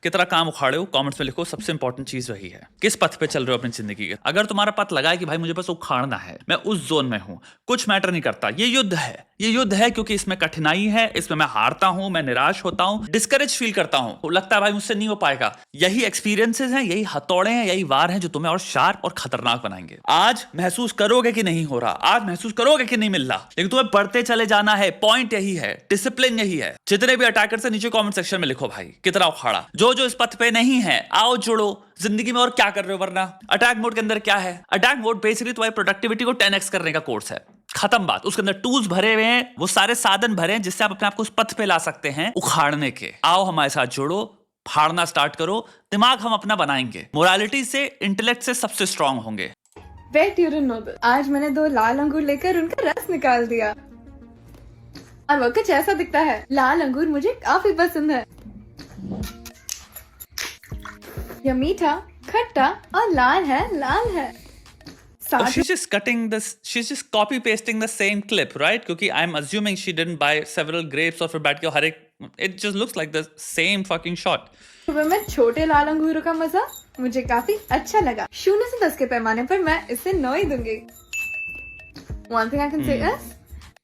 कितना काम उखाड़े हो कमेंट्स में लिखो। सबसे इंपॉर्टेंट चीज वही है, किस पथ पे चल रहे हो अपनी जिंदगी के। अगर तुम्हारा पथ लगा है कि भाई मुझे बस उखाड़ना है, मैं उस जोन में हूं, कुछ मैटर नहीं करता, ये युद्ध है, ये युद्ध है क्योंकि इसमें कठिनाई है, इसमें मैं हारता हूं, मैं निराश होता हूं, डिस्करेज फील करता हूं, लगता है भाई मुझसे नहीं हो पाएगा। यही एक्सपीरियंसेस हैं, यही हथौड़े हैं, यही वार हैं जो तुम्हें और शार्प और खतरनाक बनाएंगे। आज महसूस करोगे कि नहीं हो रहा, आज महसूस करोगे कि नहीं मिल रहा, लेकिन तुम्हें बढ़ते चले जाना है। पॉइंट यही है, डिसिप्लिन यही है। जितने भी अटैकर से नीचे कमेंट सेक्शन में लिखो भाई कितना उखाड़ा। जो जो इस पथ पे नहीं है आओ जुड़ो जिंदगी में, और क्या कर रहे हो वरना। अटैक मोड के अंदर क्या है? अटैक मोड बेसिकली तुम्हारी प्रोडक्टिविटी को 10x करने का कोर्स है, खत्म बात। उसके अंदर टूल्स भरे हुए हैं, वो सारे साधन भरे हैं जिससे आप अपने आप को उस पथ पे ला सकते हैं उखाड़ने के। आओ हमारे साथ जुड़ो, फाड़ना स्टार्ट करो। दिमाग हम अपना बनाएंगे, मोरालिटी से, इंटेलेक्ट से सबसे स्ट्रांग होंगे। Bet you didn't know this. आज मैंने 2 लाल अंगूर लेकर उनका रस निकाल दिया और वो कुछ ऐसा दिखता है। लाल अंगूर मुझे काफी पसंद है। यह मीठा, खट्टा और लाल है, लाल है। Oh, she's just cutting this, she's just copy pasting the same clip, right? क्योंकि I'm assuming she didn't buy several grapes और फिर बैठ के हर एक, it just looks like the same fucking shot. सुबह में छोटे लाल अंगूरों का मजा मुझे काफी अच्छा लगा। 0 से 10 के पैमाने पर मैं इसे 9 ही दूंगी। One thing I can say is,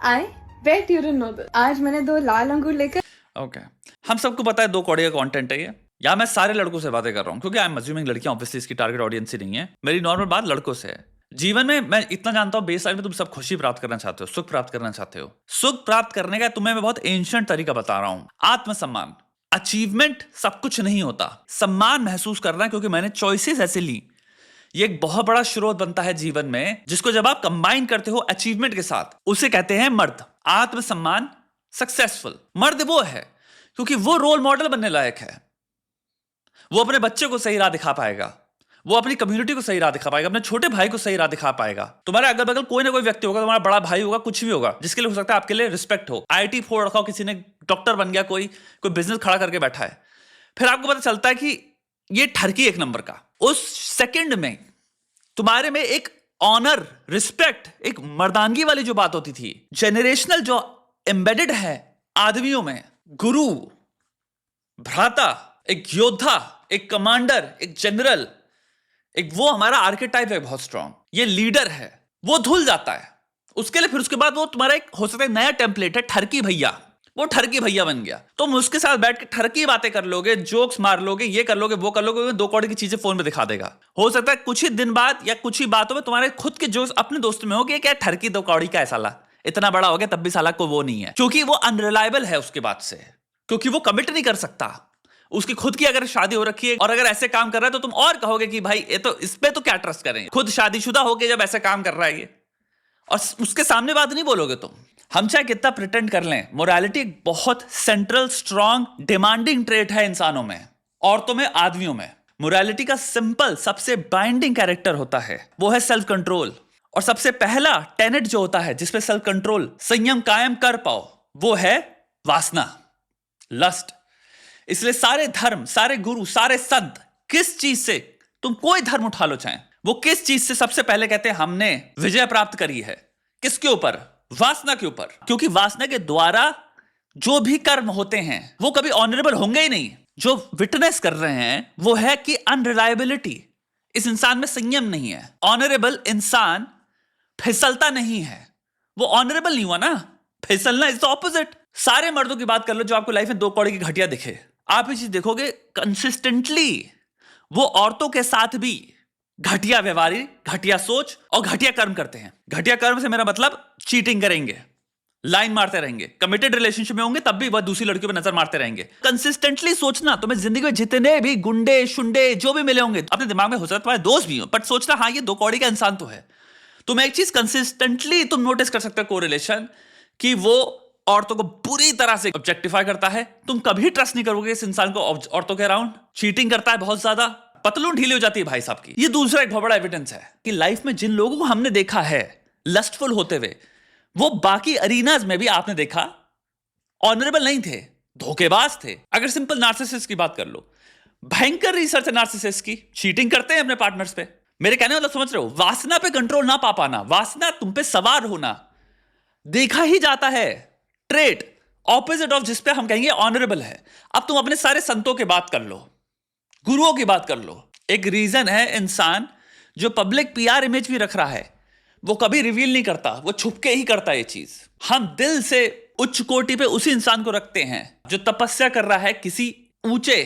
I bet you didn't know this. आज मैंने 2 लाल अंगूर लेकर Okay. हम सबको पता है 2 कौड़ी का कंटेंट है ये, या मैं सारे लड़कों से बातें कर रहा हूँ क्योंकि आई एम अज्यूमिंग लड़कियां ऑब्वियसली इसकी टारगेट ऑडियंस ही नहीं है। मेरी नॉर्मल बात लड़कों से है। जीवन में मैं इतना जानता हूं, बेस लाइन में तुम सब खुशी प्राप्त करना चाहते हो, सुख प्राप्त करना चाहते हो। सुख प्राप्त करने का तुम्हें मैं बहुत एंशिएंट तरीका बता रहा हूं। आत्मसम्मान, अचीवमेंट सब कुछ नहीं होता। सम्मान महसूस करना है क्योंकि मैंने चॉइसेस ऐसे ली, ये एक बहुत बड़ा स्रोत बनता है जीवन में, जिसको जब आप कंबाइन करते हो अचीवमेंट के साथ, उसे कहते हैं मर्द। आत्मसम्मान, सक्सेसफुल मर्द वो है क्योंकि वो रोल मॉडल बनने लायक है। वो अपने बच्चे को सही राह दिखा पाएगा, वो अपनी कम्युनिटी को सही राह दिखा पाएगा, अपने छोटे भाई को सही राह दिखा पाएगा। तुम्हारे अगल बगल कोई ना कोई व्यक्ति होगा, तुम्हारा बड़ा भाई होगा, कुछ भी होगा, जिसके लिए हो सकता है आपके लिए रिस्पेक्ट हो। आईटी फोड़ रखा हो, किसी ने डॉक्टर बन गया, कोई बिजनेस खड़ा करके बैठा है, फिर आपको पता चलता है कि ये ठरकी 1 नंबर का। उस सेकंड में तुम्हारे में एक ऑनर, रिस्पेक्ट, एक मर्दानगी वाली जो बात होती थी, जेनरेशनल जो एम्बेडेड है आदमियों में, गुरु, भ्राता, एक योद्धा, एक कमांडर, एक जनरल, एक वो हमारा आर्केटाइप है बहुत स्ट्रांग, ये लीडर है, वो धुल जाता है। उसके लिए फिर उसके बाद वो तुम्हारा एक हो सकता है नया टेम्पलेट है, ठरकी भैया। वो ठरकी भैया बन गया। तुम उसके साथ बैठ के ठरकी बातें कर लोगे, जोक्स मार लोगे, ये कर लोगे, वो कर लोगे, 2 कौड़ी की चीजें फोन पे दिखा देगा। हो सकता है कुछ ही दिन बाद या कुछ ही बातों में तुम्हारे खुद के जोक्स अपने दोस्त में हो कि क्या ठरकी 2 कौड़ी का है साला, इतना बड़ा हो गया तब भी साला को वो नहीं है, क्योंकि वो अनरिलायबल है उसके बाद से, क्योंकि वो कमिट नहीं कर सकता। उसकी खुद की अगर शादी हो रखी है और अगर ऐसे काम कर रहा है तो तुम और कहोगे कि भाई ये तो, इस पे तो क्या ट्रस्ट करें, खुद शादीशुदा होके जब ऐसे काम कर रहा है ये, और उसके सामने बात नहीं बोलोगे तुम। हम चाहे कितना प्रिटेंड कर लें, मोरालिटी एक बहुत सेंट्रल, स्ट्रांग, डिमांडिंग ट्रेट है इंसानों में, औरतों में, आदमियों में। मोरालिटी का सिंपल सबसे बाइंडिंग कैरेक्टर होता है, वो है सेल्फ कंट्रोल। और सबसे पहला टेनेट जो होता है जिसपे सेल्फ कंट्रोल, संयम कायम कर पाओ, वो है वासना, लस्ट। इसलिए सारे धर्म, सारे गुरु, सारे संत किस चीज से, तुम कोई धर्म उठा लो चाहे, वो किस चीज से सबसे पहले कहते हैं हमने विजय प्राप्त करी है? किसके ऊपर? वासना के ऊपर। क्योंकि वासना के द्वारा जो भी कर्म होते हैं वो कभी ऑनरेबल होंगे ही नहीं। जो विटनेस कर रहे हैं वो है कि अनरिलायबिलिटी, इस इंसान में संयम नहीं है। ऑनरेबल इंसान फिसलता नहीं है, वो ऑनरेबल नहीं हुआ ना। फिसलना इज द ऑपोजिट। सारे मर्दों की बात कर लो जो आपको लाइफ में 2 कौड़ी की घटिया दिखे, आप ये चीज देखोगे कंसिस्टेंटली वो औरतों के साथ भी घटिया व्यवहार, घटिया सोच और घटिया कर्म करते हैं। घटिया कर्म से मेरा मतलब चीटिंग करेंगे, लाइन मारते रहेंगे, कमिटेड रिलेशनशिप में होंगे तब भी वह दूसरी लड़कियों पर नजर मारते रहेंगे। कंसिस्टेंटली सोचना, तुम्हें जिंदगी में जितने भी गुंडे शुंडे जो भी मिले होंगे, अपने दिमाग में हो सकता है तुम्हारे दोस्त भी हो, बट सोचना हाँ ये 2 कौड़ी का इंसान तो है। तुम एक चीज कंसिस्टेंटली तुम नोटिस कर सकते हो, कोरिलेशन, कि वो औरतों को बुरी तरह से ऑब्जेक्टिफाई करता है। तुम कभी ट्रस्ट नहीं करोगे इस इंसान को औरतों के अराउंड। चीटिंग करता है बहुत ज्यादा, पतलून ढीली हो जाती है भाई साहब की। ये दूसरा एक बहुत बड़ा एविडेंस है कि लाइफ में जिन लोगों को हमने देखा है लस्टफुल होते हुए, वो बाकी अरीनाज में भी आपने देखा ऑनरेबल नहीं थे, धोखेबाज थे। अगर सिंपल नार्सिसिस्ट की बात कर लो, भयंकर रिसर्च है नार्सिसिस्ट की, चीटिंग करते हैं अपने पार्टनर्स पे। मेरे कहने मतलब समझ रहे हो? वासना पे कंट्रोल ना पा पाना, वासना तुम पे सवार होना देखा ही जाता है, ट्रेट ऑपोजिट ऑफ जिस पे हम कहेंगे ऑनरेबल है। अब तुम अपने सारे संतों की बात कर लो, गुरुओं की बात कर लो। एक रीजन है इंसान जो पब्लिक पीआर इमेज भी रख रहा है, वो कभी रिवील नहीं करता, वो छुपके ही करता है ये चीज। हम दिल से उच्च कोटि पे उसी इंसान को रखते हैं जो तपस्या कर रहा है किसी ऊंचे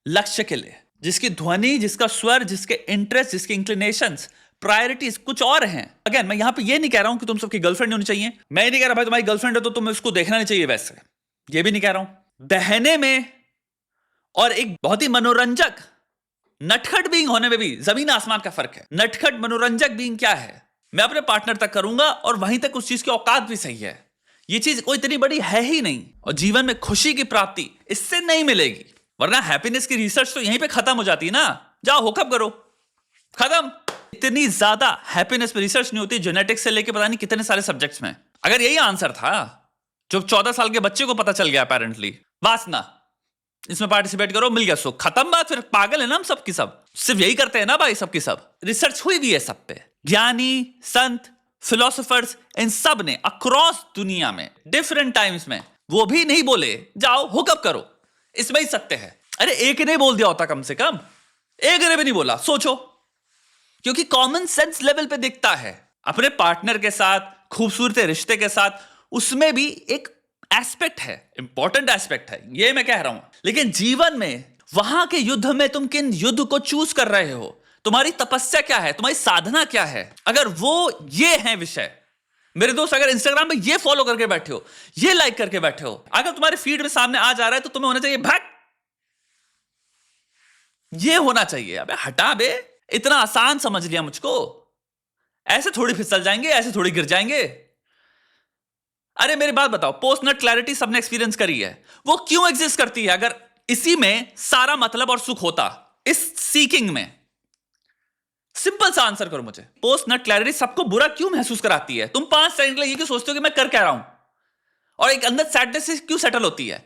लक्ष्य के लिए, जिसकी ध्वनि, जिसका स्वर, जिसके इंटरेस्ट, जिसके इंक्लिनेशंस, प्रायोरिटीज कुछ और हैं। अगेन, मैं यहां पे ये नहीं कह रहा हूं कि तुम सबकी गर्लफ्रेंड होनी चाहिए, मैं नहीं कह रहा भाई तुम्हारी गर्लफ्रेंड है तो तुम्हें उसको देखना नहीं चाहिए, वैसे ये भी नहीं कह रहा हूं। बहने में और एक बहुत ही मनोरंजक नटखट बीइंग होने में भी जमीन आसमान का फर्क है। नटखट मनोरंजक बीइंग क्या है, मैं अपने पार्टनर तक करूंगा और वहीं तक उस चीज की औकात भी सही है। ये चीज कोई इतनी बड़ी है ही नहीं, और जीवन में खुशी की प्राप्ति इससे नहीं मिलेगी, वरना हैप्पीनेस की रिसर्च तो यहीं पे खत्म हो जाती है ना। जाओ हुकअप करो, खत्म। इतनी ज्यादा हैप्पीनेस में रिसर्च नहीं होती, जेनेटिक्स से लेके पता नहीं कितने सारे सब्जेक्ट्स में। अगर यही आंसर था जो 14 साल के बच्चे को पता चल गया अपेरेंटली, वासना, इसमें पार्टिसिपेट करो, मिल गया सुख, खत्म बात। फिर पागल है ना हम सब की सब, सिर्फ यही करते हैं ना भाई सब की सब। रिसर्च हुई भी है सब पे, ज्ञानी, संत, फिलोसोफर्स, इन सब ने अक्रॉस दुनिया में डिफरेंट टाइम्स में वो भी नहीं बोले जाओ हुकअप करो, इसमें ही सत्य है। अरे एक ने बोल दिया होता, कम से कम एक ने भी नहीं बोला, सोचो। क्योंकि कॉमन सेंस लेवल पे दिखता है अपने पार्टनर के साथ, खूबसूरत रिश्ते के साथ, उसमें भी एक एस्पेक्ट है, इंपॉर्टेंट एस्पेक्ट है, ये मैं कह रहा हूं। लेकिन जीवन में वहां के युद्ध में तुम किन युद्ध को चूज कर रहे हो, तुम्हारी तपस्या क्या है, तुम्हारी साधना क्या है, अगर वो ये है विषय, मेरे दोस्त, अगर इंस्टाग्राम में ये फॉलो करके बैठे हो, ये लाइक करके बैठे हो, अगर तुम्हारे फीड में सामने आ जा रहा है तो तुम्हें होना चाहिए भाग, ये होना चाहिए। अबे हटा बे, इतना आसान समझ लिया मुझको, ऐसे थोड़ी फिसल जाएंगे, ऐसे थोड़ी गिर जाएंगे। अरे मेरी बात बताओ, पोस्ट नट क्लैरिटी सबने एक्सपीरियंस करी है, वो क्यों एग्जिस्ट करती है? अगर इसी में सारा मतलब और सुख होता, इस सीकिंग में, सिंपल सा आंसर करो मुझे। पोस्ट नट क्लैरिटी सबको बुरा क्यों महसूस कराती है? तुम 5 सेकंड के लिए ये क्यों सोचते हो कि मैं कर क्या रहा हूं, और एक अंदर सैडनेस से क्यों सेटल होती है?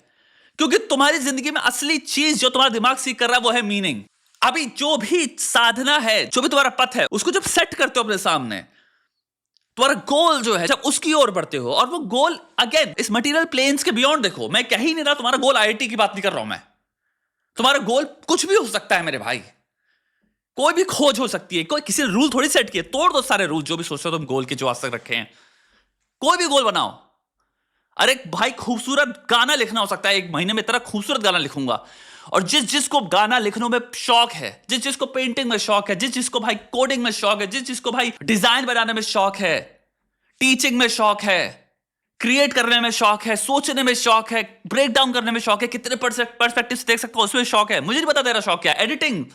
क्योंकि तुम्हारी जिंदगी में असली चीज जो तुम्हारा दिमाग सीख कर रहा है वो है मीनिंग। अभी जो भी साधना है, जो भी तुम्हारा पथ है, उसको जब सेट करते हो अपने सामने, तुम्हारा गोल जो है, जब उसकी ओर बढ़ते हो, और वो गोल अगेन इस मटेरियल प्लेन्स के बियॉन्ड देखो, मैं कह ही नहीं रहा तुम्हारा गोल आईआईटी की बात नहीं कर रहा हूं मैं, तुम्हारा गोल कुछ भी हो सकता है मेरे भाई, कोई भी खोज हो सकती है, कोई किसी ने रूल थोड़ी सेट किए, तोड़ दो सारे रूल जो भी सोचते हो तुम गोल के जो आज तक रखे हैं, कोई भी गोल बनाओ। अरे भाई खूबसूरत गाना लिखना हो सकता है, 1 महीने में इतना खूबसूरत गाना लिखूंगा, और जिस जिसको गाना लिखने में शौक है, जिस जिसको पेंटिंग में शौक है, जिस जिसको भाई कोडिंग में शौक है, जिस जिसको भाई डिजाइन बनाने में शौक है, टीचिंग में शौक है, क्रिएट करने में शौक है, सोचने में शौक है, ब्रेक डाउन करने में शौक है, कितने पर्सपेक्टिव देख सकते हो उसमें शौक है, मुझे नहीं पता तेरा शौक क्या है। एडिटिंग,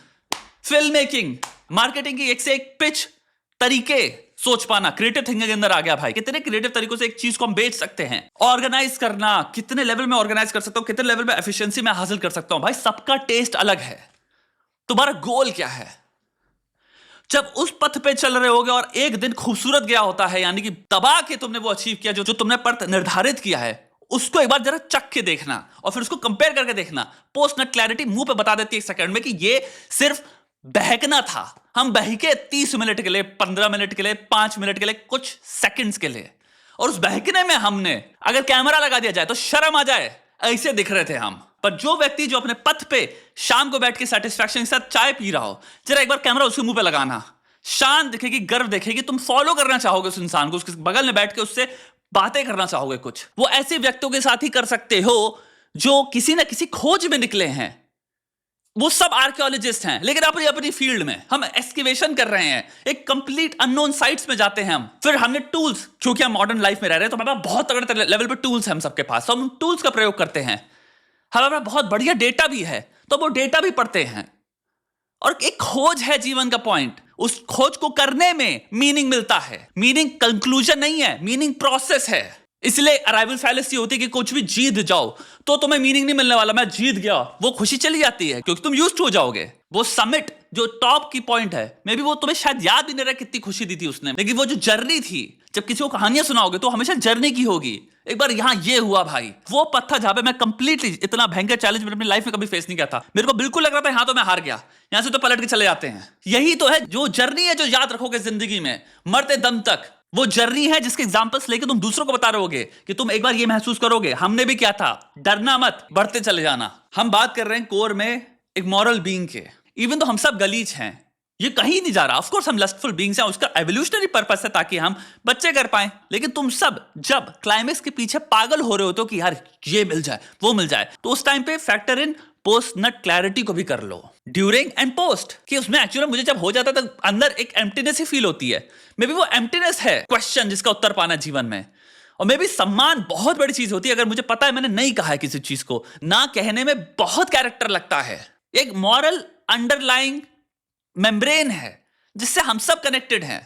फिल्म मेकिंग, मार्केटिंग की एक से एक पिच तरीके सोच पाना, क्रिएटिव थिंकिंग के अंदर आ गया भाई। कितने क्रिएटिव तरीकों से एक चीज को हम बेच सकते हैं। ऑर्गेनाइज करना, कितने लेवल में ऑर्गेनाइज कर सकता हूं, कितने लेवल में एफिशिएंसी में हासिल कर सकता हूं भाई, सबका टेस्ट अलग है। तुम्हारा गोल क्या है? जब उस पथ पे चल रहे होगे और एक दिन खूबसूरत गया होता है, यानी कि दबा के तुमने वो अचीव किया जो तुमने पथ निर्धारित किया है, उसको एक बार जरा चख के देखना और फिर उसको कंपेयर करके देखना। पोस्ट नट क्लैरिटी मुंह पे बता देती है 1 सेकंड में कि ये सिर्फ बहकना था, हम बहके 30 मिनट के लिए, 15 मिनट के लिए, 5 मिनट के लिए, कुछ सेकंड्स के लिए, और उस बहकने में हमने अगर कैमरा लगा दिया जाए तो शर्म आ जाए, ऐसे दिख रहे थे हम। पर जो व्यक्ति जो अपने पथ पे शाम को बैठ के सेटिस्फैक्शन के साथ चाय पी रहा हो, जरा एक बार कैमरा उसके मुंह पे लगाना, शान दिखेगी, गर्व दिखेगी, तुम फॉलो करना चाहोगे उस इंसान को, उसके बगल में बैठ के उससे बातें करना चाहोगे कुछ। वो ऐसे व्यक्तियों के साथ ही कर सकते हो जो किसी ना किसी खोज में निकले हैं। वो सब आर्कियोलॉजिस्ट हैं, लेकिन अपनी अपनी फील्ड में हम एक्सकेवेशन कर रहे हैं, एक कंप्लीट अननोन साइट्स में जाते हैं हम। फिर हमने टूल्स, क्योंकि हम मॉडर्न लाइफ में रह रहे हैं तो हमारे पास बहुत तगड़े लेवल पे टूल्स हैं हम सबके पास, तो हम टूल्स का प्रयोग करते हैं। हमारे पास बहुत बढ़िया डेटा भी है, तो वो डेटा भी पढ़ते हैं, और एक खोज है जीवन का पॉइंट, उस खोज को करने में मीनिंग मिलता है। मीनिंग कंक्लूजन नहीं है, मीनिंग प्रोसेस है। इसलिए अराइवल फैलेसी होती है कि कुछ भी जीत जाओ तो तुम्हें मीनिंग नहीं मिलने वाला, मैं जीत गया, वो खुशी चली जाती है क्योंकि तुम यूज्ड हो जाओगे। वो समिट जो टॉप की पॉइंट है, मे बी वो तुम्हें शायद याद भी नहीं रहा कितनी खुशी दी थी उसने, लेकिन वो जो जर्नी थी, जब किसी को कहानियां सुनाओगे तो हमेशा जर्नी की होगी। एक बार यहां ये हुआ भाई, वो पत्थर जहां पे मैं कंप्लीटली इतना भयंकर चैलेंज मैंने अपनी लाइफ में कभी फेस नहीं किया था, मेरे को बिल्कुल लग रहा था यहां तो मैं हार गया, यहां से तो पलट के चले जाते हैं। यही तो है जो जर्नी है, जो याद रखोगे जिंदगी में मरते दम तक। वो जर्नी है जिसके एग्जांपल्स लेके तुम दूसरों को बता रहोगे कि तुम एक बार ये महसूस करोगे हमने भी क्या था, डरना मत, बढ़ते चले जाना। हम बात कर रहे हैं कोर में एक मॉरल बीइंग के। इवन तो हम सब गलीच हैं, ये कहीं नहीं जा रहा। ऑफ कोर्स हम लस्टफुल बीइंग्स हैं, उसका एवोल्यूशनरी पर्पस है ताकि हम बच्चे कर पाएं। लेकिन तुम सब जब क्लाइमेक्स के पीछे पागल हो रहे हो तो कि यार ये मिल जाए वो मिल जाए, तो उस टाइम पे factor in post nut clarity को भी कर लो, ड्यूरिंग एंड पोस्ट, कि उसमें एक्चुअली मुझे जब हो जाता है तो अंदर एक एम्प्टीनेस ही फील होती है। मे बी वो एम्प्टीनेस है क्वेश्चन जिसका उत्तर पाना जीवन में। और मे बी सम्मान बहुत बड़ी चीज होती है। अगर मुझे पता है मैंने नहीं कहा है किसी चीज को, ना कहने में बहुत कैरेक्टर लगता है। एक मॉरल अंडरलाइंग मेम्ब्रेन है जिससे हम सब कनेक्टेड हैं।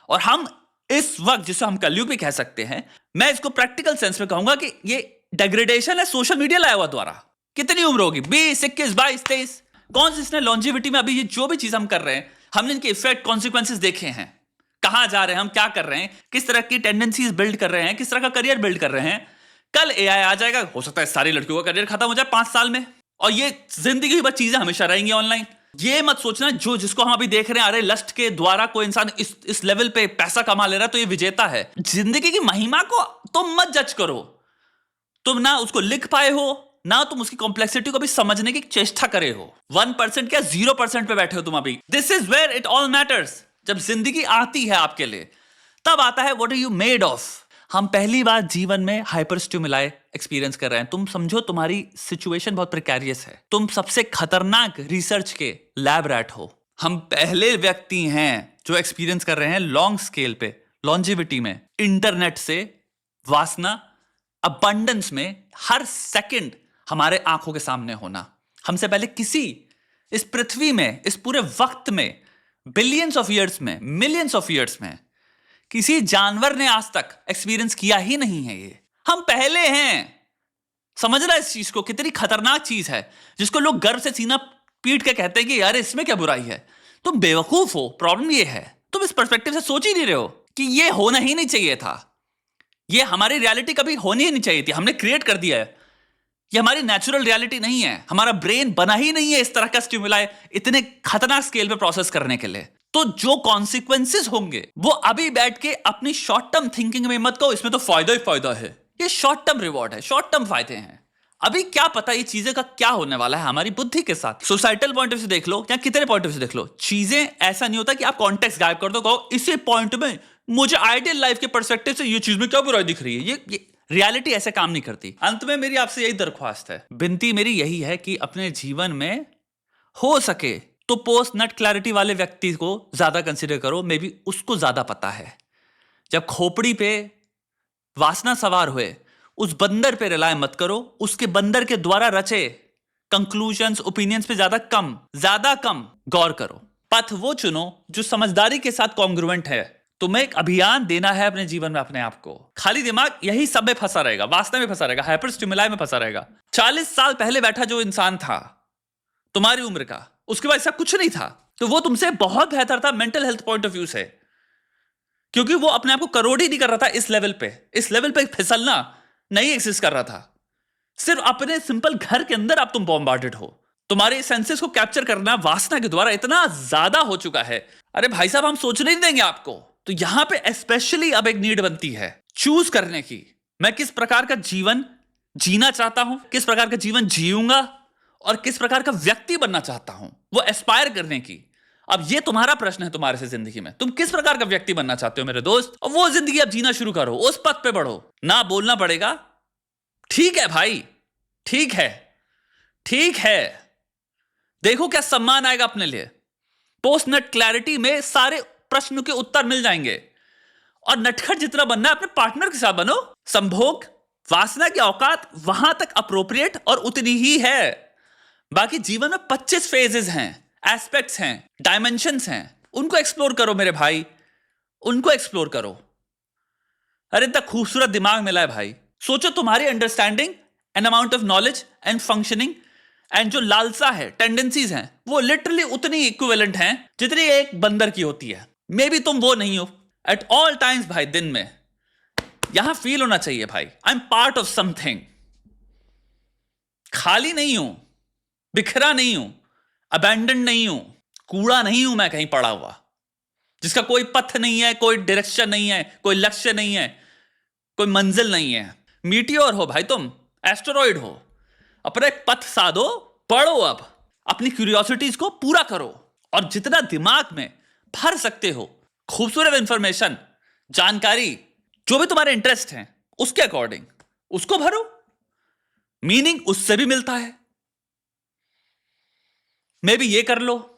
और हम इस वक्त, जिसे हम कलयुग भी कह सकते हैं, मैं इसको प्रैक्टिकल सेंस में कहूंगा कि ये डेग्रेडेशन है सोशल मीडिया लाया हुआ द्वारा। कितनी उम्र होगी, 20, 21, 22, 23, कौन सी इसने लॉन्जिविटी में अभी ये जो भी चीज हम कर रहे हैं, हमने इनके इफेक्ट कॉन्सिक्वेंसेस देखे हैं। कहां जा रहे हैं हम, क्या कर रहे हैं, किस तरह की टेंडेंसीज बिल्ड कर रहे हैं, किस तरह का करियर बिल्ड कर रहे हैं। कल एआई आ जाएगा, हो सकता है सारी लड़कियों का करियर खत्म हो जाए 5 साल में, और ये जिंदगी भर चीजें हमेशा रहेंगी ऑनलाइन। ये मत सोचना जो जिसको हम अभी देख रहे हैं, अरे लस्ट के द्वारा कोई इंसान इस लेवल पे पैसा कमा ले रहा है तो ये विजेता है। जिंदगी की महिमा को तुम मत जज करो। तुम ना उसको लिख पाए हो, ना तुम उसकी कॉम्प्लेक्सिटी को भी समझने की चेष्टा करे हो। 1% क्या 0% पे बैठे हो तुम अभी। This is where it all matters. जब जिंदगी आती है आपके लिए, तब आता है what are you made of. हम पहली बार जीवन में हाइपर स्टिमुलाई एक्सपीरियंस कर रहे हैं। तुम समझो तुम्हारी सिचुएशन बहुत प्रिकैरियस है, तुम सबसे खतरनाक रिसर्च के लैब रैट हो। हम पहले व्यक्ति हैं जो एक्सपीरियंस कर रहे हैं लॉन्ग स्केल पे, लॉन्जिविटी में, इंटरनेट से वासना, अबंडेंस में, हर सेकंड हमारे आंखों के सामने होना। हमसे पहले किसी इस पृथ्वी में, इस पूरे वक्त में, बिलियंस ऑफ ईयर्स में, मिलियंस ऑफ ईयर्स में किसी जानवर ने आज तक एक्सपीरियंस किया ही नहीं है। ये हम पहले हैं। समझना इस चीज को, कितनी खतरनाक चीज है जिसको लोग गर्व से सीना पीट के कहते हैं कि यार इसमें क्या बुराई है। तुम बेवकूफ हो। प्रॉब्लम ये है तुम इस पर्सपेक्टिव से सोच ही नहीं रहे हो कि ये होना ही नहीं चाहिए था। ये हमारी रियलिटी कभी होनी ही नहीं चाहिए थी। हमने क्रिएट कर दिया है। ये हमारी नेचुरल रियलिटी नहीं है। हमारा ब्रेन बना ही नहीं है इस तरह का स्टिमुलाई इतने खतरनाक स्केल पे प्रोसेस करने के लिए। तो जो कॉन्सिक्वेंसेस होंगे वो अभी बैठ के अपनी शॉर्ट टर्म थिंकिंग में मत कहो इसमें तो फायदा ही फायदा है। ये शॉर्ट टर्म रिवॉर्ड है, शॉर्ट टर्म फायदे हैं। अभी क्या पता ये चीजें का क्या होने वाला है हमारी बुद्धि के साथ। सोसाइटल पॉइंट ऑफ व्यू से देख लो या कितने पॉइंट ऑफ व्यू से देख लो, चीजें ऐसा नहीं होता कि आप कॉन्टेक्स्ट गायब कर दो, कहो इसी पॉइंट में मुझे आइडियल लाइफ के पर्सपेक्टिव से ये चीज में क्या बुराई दिख रही है। ये रियलिटी ऐसे काम नहीं करती। अंत में मेरी आपसे यही दरख्वास्त है, विनती मेरी यही है कि अपने जीवन में हो सके तो पोस्ट नट क्लैरिटी वाले व्यक्ति को ज्यादा कंसीडर करो। मे बी उसको ज्यादा पता है। जब खोपड़ी पे वासना सवार हुए उस बंदर पे रिलाय मत करो। उसके बंदर के द्वारा रचे कंक्लूजन्स, ओपिनियंस पे ज्यादा कम गौर करो। पथ वो चुनो जो समझदारी के साथ कॉन्ग्रुएंट है। तुम्हें एक अभियान देना है अपने जीवन में अपने आप को। खाली दिमाग यही सब में फंसा रहेगा, वासना में फंसा रहेगा, हाइपर स्टिमुलाई में फंसा रहेगा। 40 साल पहले बैठा जो इंसान था तुम्हारी उम्र का, उसके बाद ऐसा कुछ नहीं था, तो वो तुमसे बहुत बेहतर था mental health point of view से, क्योंकि वो अपने आप को करोड़ी नहीं कर रहा था इस लेवल पे फिसलना नहीं एग्जिस्ट कर रहा था। सिर्फ अपने सिंपल घर के अंदर आप तुम बॉम्बार्डेड हो। तुम्हारे सेंसेस को कैप्चर करना वासना के द्वारा इतना ज्यादा हो चुका है। अरे भाई साहब हम सोचने नहीं देंगे आपको। तो यहां पे स्पेशली अब एक नीड बनती है चूज करने की। मैं किस प्रकार का जीवन जीना चाहता हूं, किस प्रकार का जीवन जीऊंगा और किस प्रकार का व्यक्ति बनना चाहता हूं, वो एस्पायर करने की। अब ये तुम्हारा प्रश्न है तुम्हारे से जिंदगी में, तुम किस प्रकार का व्यक्ति बनना चाहते हो मेरे दोस्त, और वो जिंदगी अब जीना शुरू करो, उस पथ पे बढ़ो। ना बोलना पड़ेगा, ठीक है भाई, ठीक है, देखो क्या सम्मान आएगा अपने लिए। पोस्ट नट क्लैरिटी में सारे प्रश्नों के उत्तर मिल जाएंगे। और नटखट जितना बनना है अपने पार्टनर के साथ बनो। संभोग वासना की औकात वहां तक अप्रोप्रिएट और उतनी ही है। बाकी जीवन में 25 फेजेस हैं, एस्पेक्ट्स हैं, डायमेंशंस हैं, उनको एक्सप्लोर करो मेरे भाई, उनको एक्सप्लोर करो। अरे इतना खूबसूरत दिमाग मिला है भाई। सोचो तुम्हारी understanding and amount of knowledge and functioning and जो लालसा है, टेंडेंसीज हैं, वो लिटरली उतनी इक्विवेलेंट हैं जितनी एक बंदर की होती है। मे बी तुम वो नहीं हो एट ऑल टाइम्स भाई। दिन में यहां फील होना चाहिए भाई, I am part of something. खाली नहीं हूं, बिखरा नहीं हूं, अबैंडन नहीं हूं, कूड़ा नहीं हूं मैं कहीं पड़ा हुआ जिसका कोई पथ नहीं है, कोई डायरेक्शन नहीं है, कोई लक्ष्य नहीं है, कोई मंजिल नहीं है। मीटियोर हो भाई तुम, एस्टेरॉइड हो, अपना एक पथ साधो, पढ़ो। अब अपनी क्यूरियोसिटीज को पूरा करो और जितना दिमाग में भर सकते हो खूबसूरत इंफॉर्मेशन, जानकारी, जो भी तुम्हारे इंटरेस्ट हैं उसके अकॉर्डिंग उसको भरो। मीनिंग उससे भी मिलता है। मे बी ये कर लो,